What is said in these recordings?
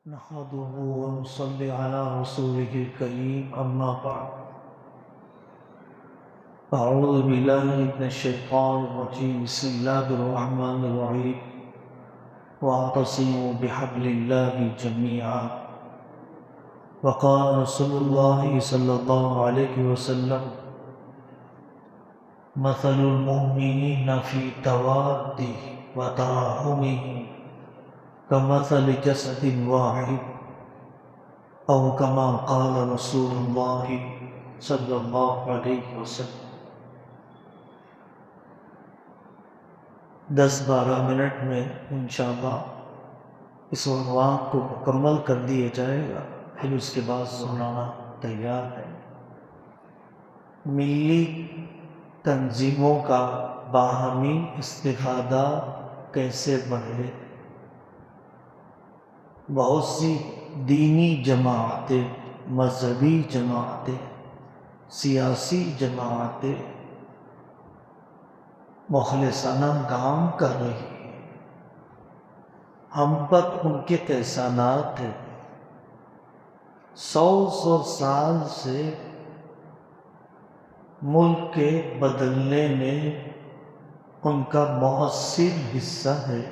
نحمده ونصلي على رسوله الكريم أما بعد أعوذ بالله من الشيطان الرجيم بسم الله الرحمن الرحيم واعتصموا بحبل الله جميعا وقال رسول الله صلى الله عليه وسلم مثل المؤمنين في توادهم وتراحمهم كمثل جسد واحد أو كما قال رسول الله صلی اللہ علیہ وسلم۔ 10-12 منٹ میں انشاءاللہ اس عنوان کو مکمل کر دیا جائے گا، پھر اس کے بعد سنانا تیار ہے۔ ملی تنظیموں کا باہمی استفادہ کیسے بڑھے؟ بہت سی دینی جماعتیں، مذہبی جماعتیں، سیاسی جماعتیں مخلصانہ کام کر رہی ہیں، ہم پر ان کے احسانات ہیں۔ 100 سال سے ملک کے بدلنے میں ان کا مؤثر حصہ ہے۔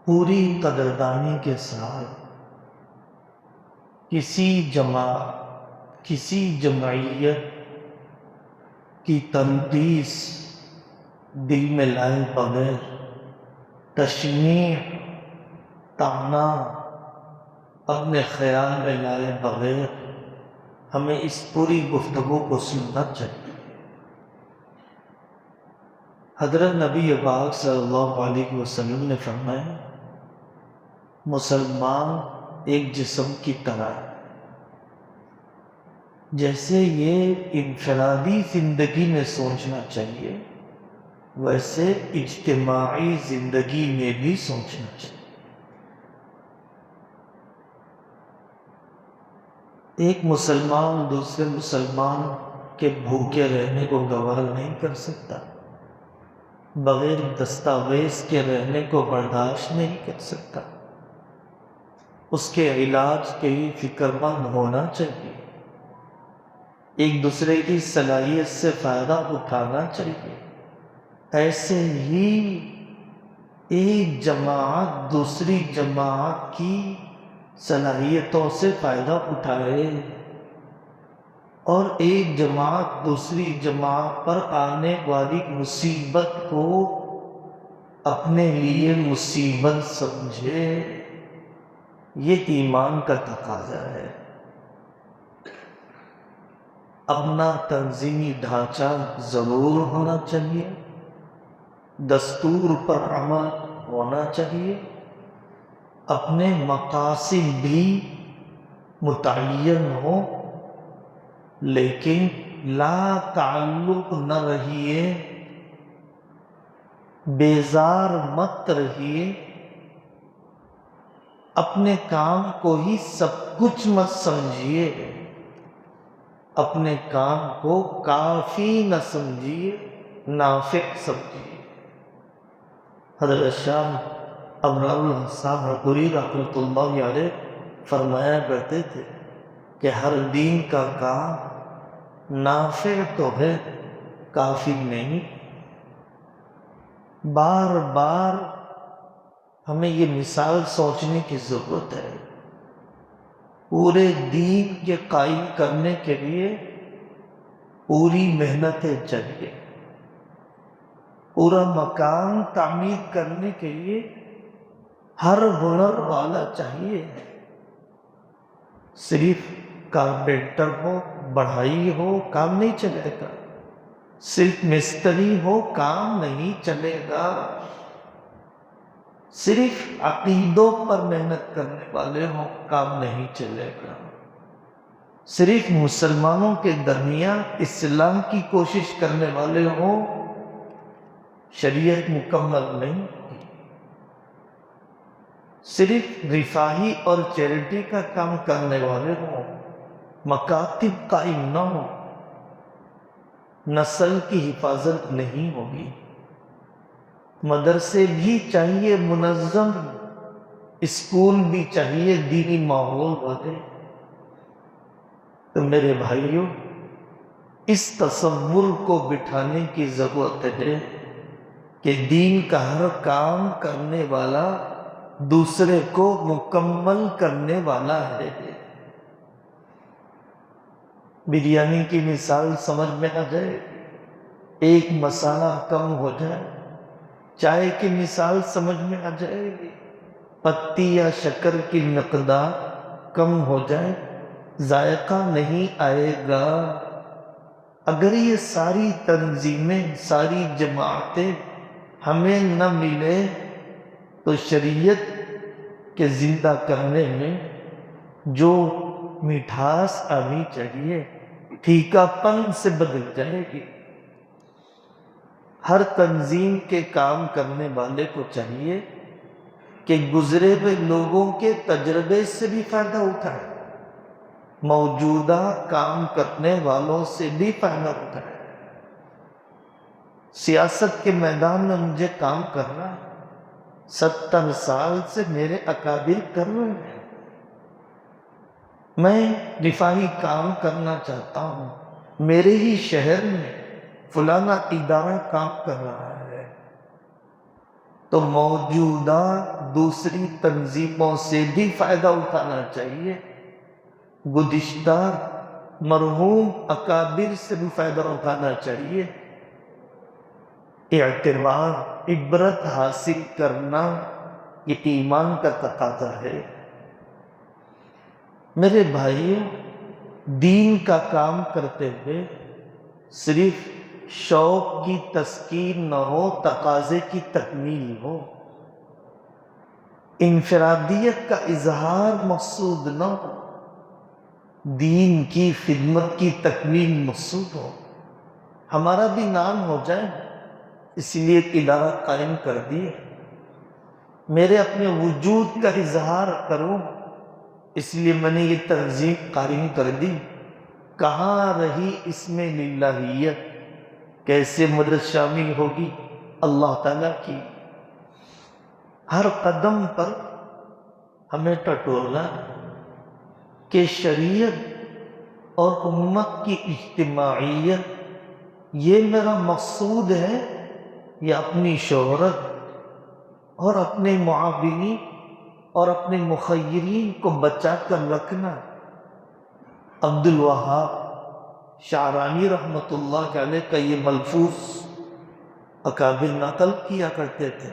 پوری قدردانی کے ساتھ کسی جمعیت کی تنقیص دل میں لائے بغیر، تشنیع طعنہ اپنے خیال میں لائے بغیر ہمیں اس پوری گفتگو کو سننا چاہیے۔ حضرت نبی پاک صلی اللہ علیہ وسلم نے فرمایا، مسلمان ایک جسم کی طرح ہے، جیسے یہ انفرادی زندگی میں سوچنا چاہیے ویسے اجتماعی زندگی میں بھی سوچنا چاہیے۔ ایک مسلمان دوسرے مسلمان کے بھوکے رہنے کو گوارا نہیں کر سکتا، بغیر دستاویز کے رہنے کو برداشت نہیں کر سکتا، اس کے علاج کے لیے فکر مند ہونا چاہیے، ایک دوسرے کی صلاحیت سے فائدہ اٹھانا چاہیے۔ ایسے ہی ایک جماعت دوسری جماعت کی صلاحیتوں سے فائدہ اٹھائے اور ایک جماعت دوسری جماعت پر آنے والی مصیبت کو اپنے لیے مصیبت سمجھے، یہ ایمان کا تقاضا ہے۔ اپنا تنظیمی ڈھانچہ ضرور ہونا چاہیے، دستور پر عمل ہونا چاہیے، اپنے مقاصد بھی متعین ہو، لیکن لا تعلق نہ رہیے، بیزار مت رہیے، اپنے کام کو ہی سب کچھ مت سمجھیے، اپنے کام کو کافی نہ سمجھیے، نافع سمجھیے۔ حضرت شاہ ابرار صاحب رحمۃ اللہ علیہ فرمایا کرتے تھے کہ ہر دین کا کام نافع تو ہے، کافی نہیں۔ بار بار ہمیں یہ مثال سوچنے کی ضرورت ہے۔ پورے دین کے قائم کرنے کے لیے پوری محنتیں چاہیے، پورا مکان تعمیر کرنے کے لیے ہر ہنر والا چاہیے۔ صرف کارپینٹر ہو، بڑھائی ہو، کام نہیں چلے گا، صرف مستری ہو کام نہیں چلے گا، صرف عقیدوں پر محنت کرنے والے ہوں کام نہیں چلے گا، صرف مسلمانوں کے درمیان اصلاح کی کوشش کرنے والے ہوں شریعت مکمل نہیں ہوگی، صرف رفاہی اور چیریٹی کا کام کرنے والے ہوں، مکاتب قائم نہ ہوں، نسل کی حفاظت نہیں ہوگی۔ مدرسے بھی چاہیے منظم، اسکول بھی چاہیے دینی ماحول والے۔ تو میرے بھائیوں، اس تصور کو بٹھانے کی ضرورت ہے کہ دین کا ہر کام کرنے والا دوسرے کو مکمل کرنے والا ہے۔ بریانی کی مثال سمجھ میں آ جائے، ایک مسالہ کم ہو جائے، چائے کی مثال سمجھ میں آ جائے گی، پتی یا شکر کی مقدار کم ہو جائے، ذائقہ نہیں آئے گا۔ اگر یہ ساری تنظیمیں، ساری جماعتیں ہمیں نہ ملے تو شریعت کے زندہ کرنے میں جو مٹھاس آنی چاہیے پھیکا پن سے بدل جائے گی۔ ہر تنظیم کے کام کرنے والے کو چاہیے کہ گزرے ہوئے لوگوں کے تجربے سے بھی فائدہ اٹھائے، موجودہ کام کرنے والوں سے بھی فائدہ اٹھائے۔ سیاست کے میدان میں مجھے کام کرنا ہے، 70 سال سے میرے اکابر کر رہے ہیں، میں دفاعی کام کرنا چاہتا ہوں، میرے ہی شہر میں فلانا ادارہ کام کر رہا ہے، تو موجودہ دوسری تنظیموں سے بھی فائدہ اٹھانا چاہیے، گزشتہ مرحوم اکابر سے بھی فائدہ اٹھانا چاہیے۔ اعتبار، عبرت حاصل کرنا یہ ایمان کا تقاضا ہے۔ میرے بھائیوں، دین کا کام کرتے ہوئے صرف شوق کی تسکین نہ ہو، تقاضے کی تکمیل ہو، انفرادیت کا اظہار مقصود نہ ہو، دین کی خدمت کی تکمیل مقصود ہو، ہمارا بھی نام ہو جائے، اس لیے ایک ادارہ قائم کر دیے، میرے اپنے وجود کا اظہار کروں، اس لیے میں نے یہ تنظیم قائم کر دی۔ کہاں رہی اس میں للہیت؟ کیسے مدد شامل ہوگی؟ اللہ تعالیٰ کی۔ ہر قدم پر ہمیں ٹٹولنا کہ شریعت اور امت کی اجتماعیت یہ میرا مقصود ہے، یا اپنی شہرت اور اپنے معاونین اور اپنے مخیرین کو بچا کر رکھنا۔ عبد الوہاب شعرانی رحمۃ اللہ علیہ کا یہ ملفوظ اکابر نقل کیا کرتے تھے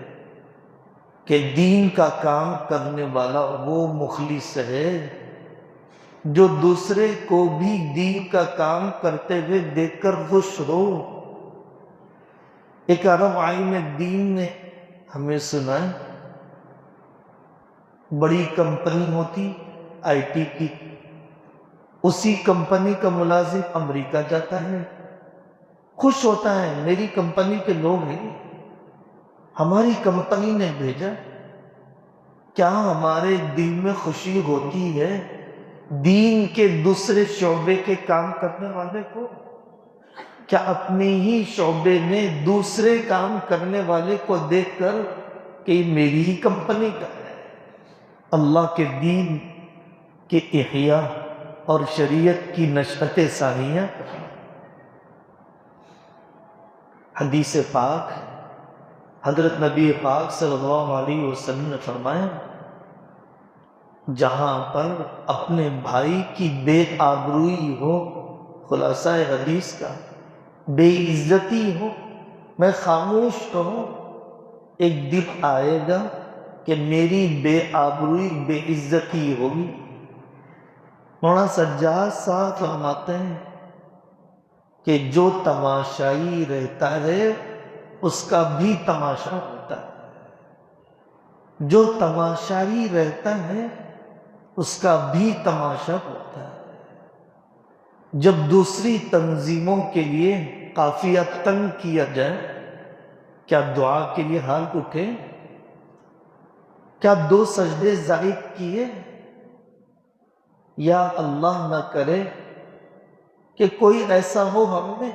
کہ دین کا کام کرنے والا وہ مخلص ہے جو دوسرے کو بھی دین کا کام کرتے ہوئے دیکھ کر خوش ہو۔ ایک عرب عالم دین نے ہمیں سنائے، بڑی کمپنی ہوتی آئی ٹی کی، اسی کمپنی کا ملازم امریکہ جاتا ہے، خوش ہوتا ہے، میری کمپنی کے لوگ ہیں، ہماری کمپنی نے بھیجا۔ کیا ہمارے دل میں خوشی ہوتی ہے دین کے دوسرے شعبے کے کام کرنے والے کو؟ کیا اپنے ہی شعبے میں دوسرے کام کرنے والے کو دیکھ کر کہ یہ میری ہی کمپنی کا ہے؟ اللہ کے دین کے احیاء اور شریعت کی نشأت ثانیہ۔ حدیث پاک، حضرت نبی پاک صلی اللہ علیہ وسلم نے فرمایا، جہاں پر اپنے بھائی کی بے آبروئی ہو، خلاصہ حدیث کا بے عزتی ہو، میں خاموش رہوں، ایک دن آئے گا کہ میری بے آبروئی بے عزتی ہوگی۔ مولانا سجاد صاحب فرماتے ہیں کہ جو تماشائی رہتا ہے اس کا بھی تماشا ہوتا ہے، جو تماشائی رہتا ہے اس کا بھی تماشا ہوتا ہے۔ جب دوسری تنظیموں کے لیے قافیہ تنگ کیا جائے، کیا دعا کے لیے ہاتھ اٹھے؟ کیا 2 سجدے زائد کیے؟ یا اللہ نہ کرے کہ کوئی ایسا ہو ہم میں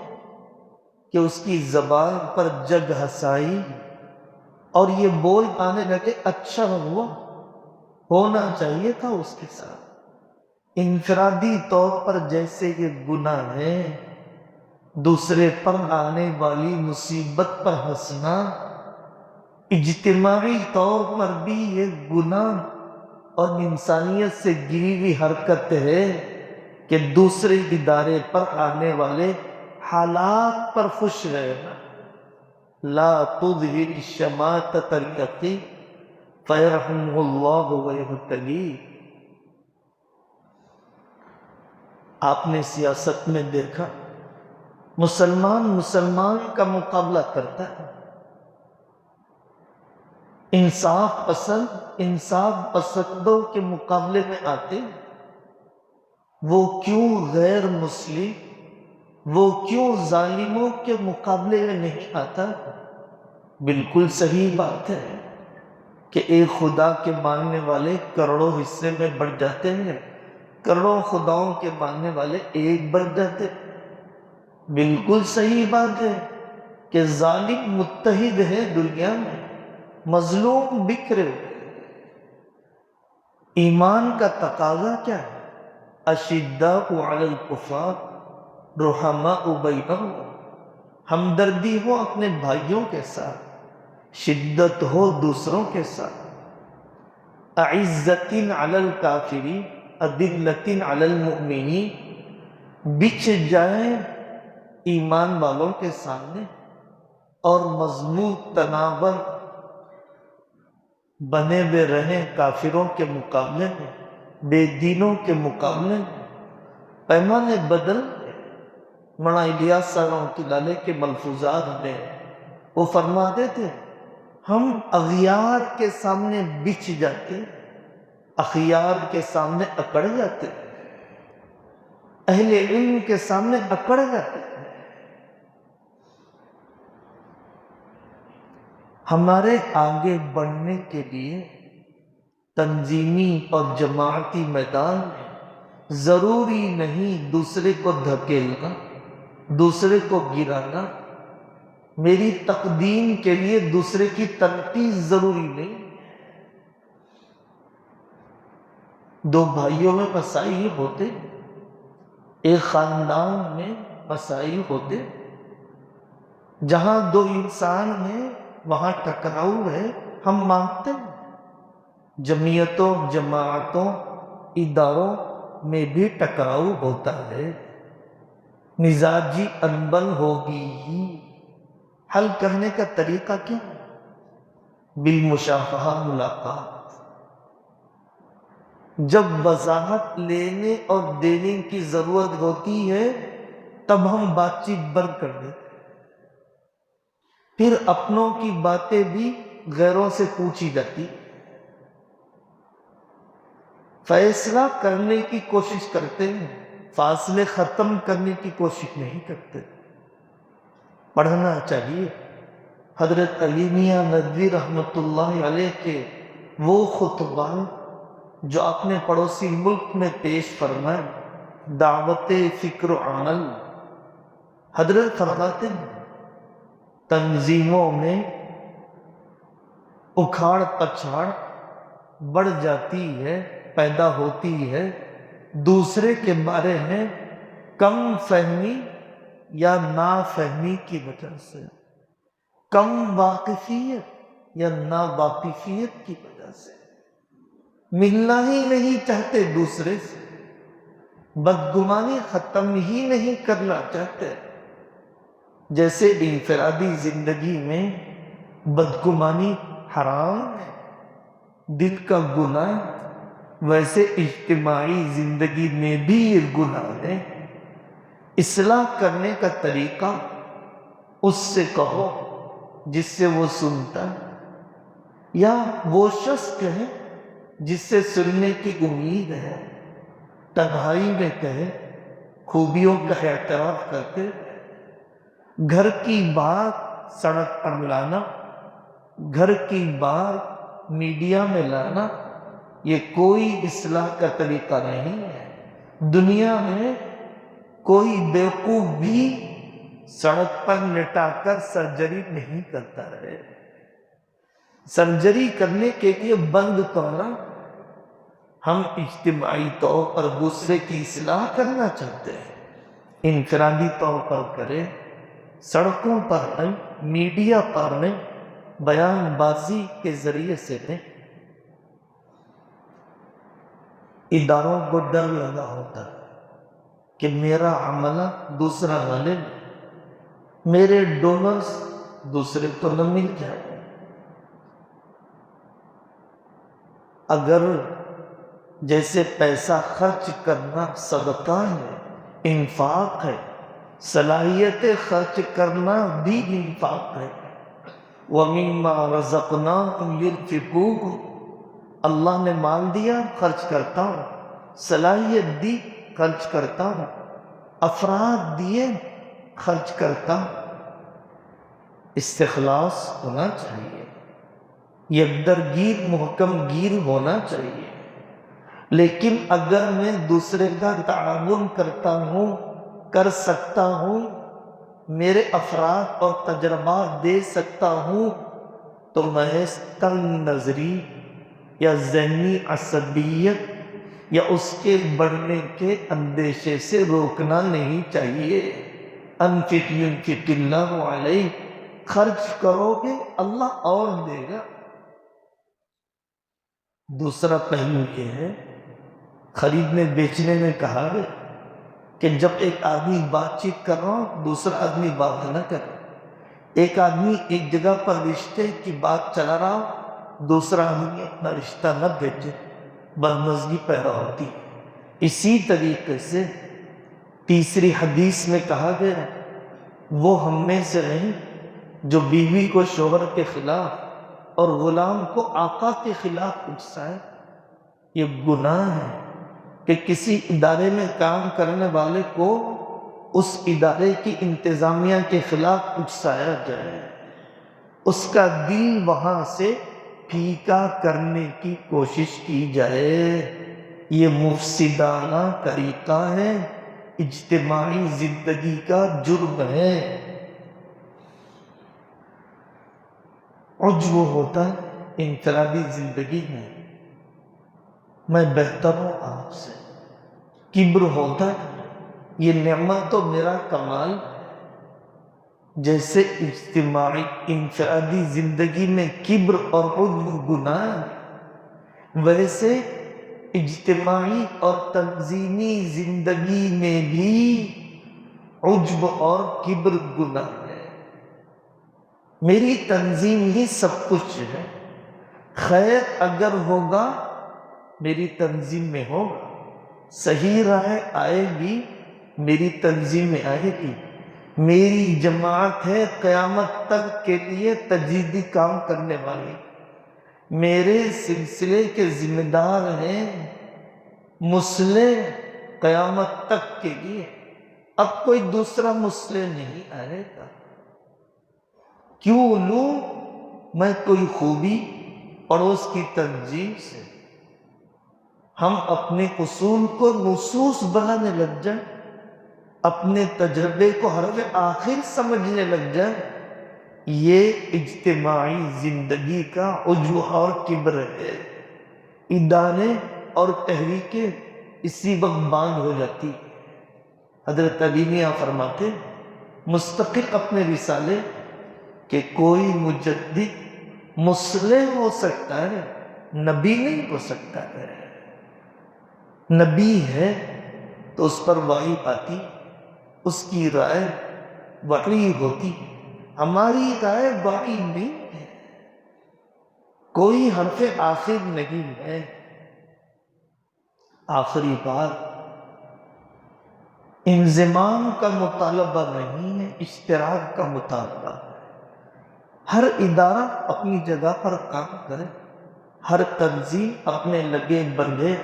کہ اس کی زبان پر جگ ہسائی اور یہ بول آنے لگے اچھا ہوا، ہونا چاہیے تھا اس کے ساتھ۔ انفرادی طور پر جیسے یہ گناہ ہے، دوسرے پر آنے والی مصیبت پر ہنسنا، اجتماعی طور پر بھی یہ گناہ اور انسانیت سے گری ہوئی حرکت ہے کہ دوسرے ادارے پر آنے والے حالات پر خوش رہنا۔ لا تظہر الشماتۃ التقی فیرحمہ اللہ ویبتلی۔ آپ نے سیاست میں دیکھا مسلمان کا مقابلہ کرتا ہے، انصاف پسندوں کے مقابلے میں آتے ہیں، وہ کیوں غیر مسلم، وہ کیوں ظالموں کے مقابلے میں نہیں آتا؟ بالکل صحیح بات ہے کہ ایک خدا کے ماننے والے کروڑوں حصے میں بڑھ جاتے ہیں، کروڑوں خداؤں کے ماننے والے ایک بڑھ جاتے ہیں۔ بالکل صحیح بات ہے کہ ظالم متحد ہے دنیا میں، مظلوم بکھرے ہوئے۔ ایمان کا تقاضا کیا ہے؟ اشداء علی الکفار رحماء بینہم، ہمدردی ہو اپنے بھائیوں کے ساتھ، شدت ہو دوسروں کے ساتھ۔ اعزۃ علی الکافرین اذلۃ علی المؤمنین، بچھ جائیں ایمان والوں کے سامنے اور مضبوط تناور بنے ہوئے رہیں کافروں کے مقابلے میں، بے دینوں کے مقابلے میں۔ پیمانے بدل مولانا الیاس صاحب رحمۃ اللہ علیہ کے ملفوظات میں وہ فرماتے تھے، ہم اغیار کے سامنے بچھ جاتے، اخیار کے سامنے اکڑ جاتے، اہل علم کے سامنے اکڑ جاتے۔ ہمارے آگے بڑھنے کے لیے تنظیمی اور جماعتی میدان میں ضروری نہیں دوسرے کو دھکیلنا، دوسرے کو گرانا، میری تقدیم کے لیے دوسرے کی تنقید ضروری نہیں۔ دو بھائیوں میں مسائل ہوتے، ایک خاندان میں مسائل ہوتے، جہاں دو انسان ہیں وہاں ٹکراؤ ہے، ہم مانتے ہیں۔ جمعیتوں، جماعتوں، اداروں میں بھی ٹکراؤ ہوتا ہے، مزاجی انبن ہوگی ہی۔ حل کرنے کا طریقہ کیا؟ بالمشافہہ، ملاقات۔ جب وضاحت لینے اور دینے کی ضرورت ہوتی ہے تب ہم بات چیت بند کر دیتے، پھر اپنوں کی باتیں بھی غیروں سے پوچھی جاتی، فیصلہ کرنے کی کوشش کرتے ہیں، فاصلے ختم کرنے کی کوشش نہیں کرتے۔ پڑھنا چاہیے حضرت علی میاں ندوی رحمۃ اللہ علیہ کے وہ خطبات جو اپنے پڑوسی ملک میں پیش فرمائے، دعوت فکر و عمل۔ حضرت فرماتے ہیں تنظیموں میں اکھاڑ پچھاڑ بڑھ جاتی ہے، پیدا ہوتی ہے دوسرے کے بارے میں کم فہمی یا نا فہمی کی وجہ سے، کم واقفیت یا نا واقفیت کی وجہ سے، ملنا ہی نہیں چاہتے دوسرے سے، بدگمانی ختم ہی نہیں کرنا چاہتے۔ جیسے انفرادی زندگی میں بدگمانی حرام ہے، دل کا گناہ، ویسے اجتماعی زندگی میں بھی یہ گناہ ہے۔ اصلاح کرنے کا طریقہ اس سے کہو جس سے وہ سنتا ہے، یا وہ شخص کہے جس سے سننے کی امید ہے، تنہائی میں کہے، خوبیوں کا اعتراف کرتے۔ گھر کی بات سڑک پر لانا، گھر کی بات میڈیا میں لانا، یہ کوئی اصلاح کا طریقہ نہیں ہے۔ دنیا میں کوئی بیوقوف بھی سڑک پر لٹا کر سرجری نہیں کرتا ہے۔ سرجری کرنے کے لیے بند کرنا، ہم اجتماعی طور پر غصے کی اصلاح کرنا چاہتے ہیں، انفرادی طور پر کریں، سڑکوں پر نہیں، میڈیا پر نہیں، بیان بازی کے ذریعے سے نہیں۔ اداروں کو ڈر لگا ہوتا ہے کہ میرا عملہ دوسرا نہ لے، میرے ڈونرز دوسرے کو نہ مل جائے۔ اگر جیسے پیسہ خرچ کرنا صدقہ ہے، انفاق ہے، صلاحیت خرچ کرنا بھی انفاق ہے۔ وَمِمَّا رَزَقْنَاهُمْ يُنْفِقُونَ، اللہ نے مال دیا خرچ کرتا ہوں، صلاحیت دی خرچ کرتا ہوں، افراد دیے خرچ کرتا ہوں۔ استخلاص ہونا چاہیے، یکدرگیر محکم گیر ہونا چاہیے۔ لیکن اگر میں دوسرے کا تعاون کرتا ہوں، کر سکتا ہوں، میرے افراد اور تجربات دے سکتا ہوں، تو محض تنگ نظری یا ذہنی عصبیت یا اس کے بڑھنے کے اندیشے سے روکنا نہیں چاہیے۔ انفق ينفق اللہ علیک، خرچ کرو گے اللہ اور دے گا۔ دوسرا پہلو یہ ہے، خریدنے بیچنے میں کہا گیا کہ جب ایک آدمی بات چیت کر رہا ہو دوسرا آدمی بات نہ کرے۔ ایک آدمی ایک جگہ پر رشتے کی بات چلا رہا ہو، دوسرا آدمی اپنا رشتہ نہ بھیجے، بدمزگی پیدا ہوتی۔ اسی طریقے سے تیسری حدیث میں کہا گیا، وہ ہم میں سے نہیں جو بیوی کو شوہر کے خلاف اور غلام کو آقا کے خلاف اکسائے۔ یہ گناہ ہے کہ کسی ادارے میں کام کرنے والے کو اس ادارے کی انتظامیہ کے خلاف اکسایا جائے، اس کا دل وہاں سے پھیکا کرنے کی کوشش کی جائے۔ یہ مفسدانہ طریقہ ہے، اجتماعی زندگی کا جرم ہے۔ عجب ہوتا ہے انفرادی زندگی میں، میں بہتر ہوں آپ سے، کبر ہوتا ہے، یہ نعمت تو میرا کمال۔ جیسے اجتماعی انفرادی زندگی میں کبر اور عجب گناہ، ویسے اجتماعی اور تنظیمی زندگی میں بھی عجب اور کبر گناہ ہے۔ میری تنظیم ہی سب کچھ ہے، خیر اگر ہوگا میری تنظیم میں ہوگا، صحیح رائے آئے گی میری تنظیم میں آئے گی۔ میری جماعت ہے قیامت تک کے لیے تجدیدی کام کرنے والی، میرے سلسلے کے ذمہ دار ہیں مسلح قیامت تک کے لیے۔ اب کوئی دوسرا مسلح نہیں آئے گا۔ کیوں لوں میں کوئی خوبی پڑوس کی تنظیم سے؟ ہم اپنے اصول کو نصوص بنانے لگ جائیں، اپنے تجربے کو حرف آخر سمجھنے لگ جائیں، یہ اجتماعی زندگی کا عجب اور کبر ہے۔ ادارے اور تحریکیں اسی وقت بانگ ہو جاتی۔ حضرت علی میاں فرماتے مستقل اپنے رسالے کہ کوئی مجدد مصلح ہو سکتا ہے، نبی نہیں ہو سکتا ہے۔ نبی ہے تو اس پر وحی آتی، اس کی رائے وحی ہوتی، ہماری رائے وحی نہیں ہے، کوئی حرف آخر نہیں ہے۔ آخری بات، انضمام کا مطالبہ نہیں ہے، اشتراک کا مطالبہ ہے۔ ہر ادارہ اپنی جگہ پر کام کرے، ہر تنظیم اپنے لگے بندھے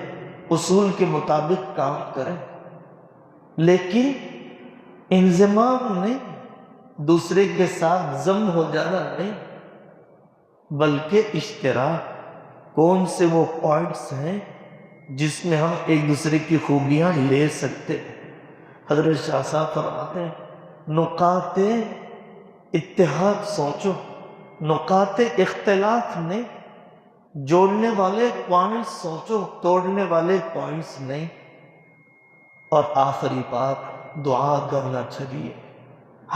اصول کے مطابق کام کرے، لیکن انضمام نہیں، دوسرے کے ساتھ ضم ہو جانا نہیں، بلکہ اشتراک۔ کون سے وہ پوائنٹس ہیں جس میں ہم ایک دوسرے کی خوبیاں لے سکتے ہیں؟ حضرت شاہ صاحب فرماتے ہیں نقاط اتحاد سوچو، نقاط اختلاف نہیں، جوڑنے والے پوائنٹس سوچو، توڑنے والے پوائنٹس نہیں۔ اور آخری بات، دعا کرنا چاہیے۔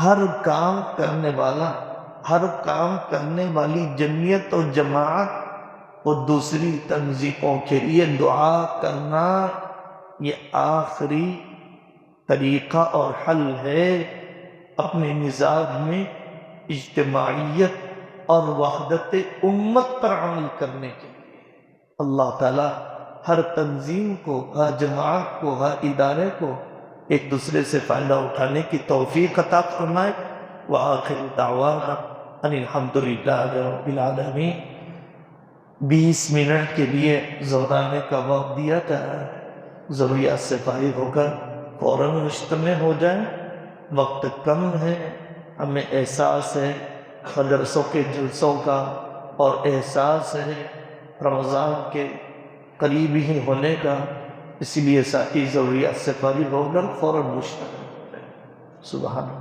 ہر کام کرنے والا، ہر کام کرنے والی جمعیت اور جماعت اور دوسری تنظیموں کے لیے دعا کرنا یہ آخری طریقہ اور حل ہے اپنے مزاج میں اجتماعیت اور وحدت امت پر عمل کرنے کے لیے۔ اللہ تعالی ہر تنظیم کو، ہر جماعت کو، ہر ادارے کو ایک دوسرے سے فائدہ اٹھانے کی توفیق عطا فرمائے۔ وآخر دعوانا ان الحمدللہ رب العالمین۔ 20 منٹ کے لیے زورانے کا وقت دیا تھا، ضروریات سے فارغ ہو کر فوراً مجتمع ہو جائیں، وقت کم ہے، ہمیں احساس ہے مدرسوں کے جلسوں کا، اور احساس ہے رمضان کے قریب ہی ہونے کا، اسی لیے ساتھی ضروریات سے فارغ ہو کر فوراً مجتمع ہو جائیں۔ سبحان اللہ۔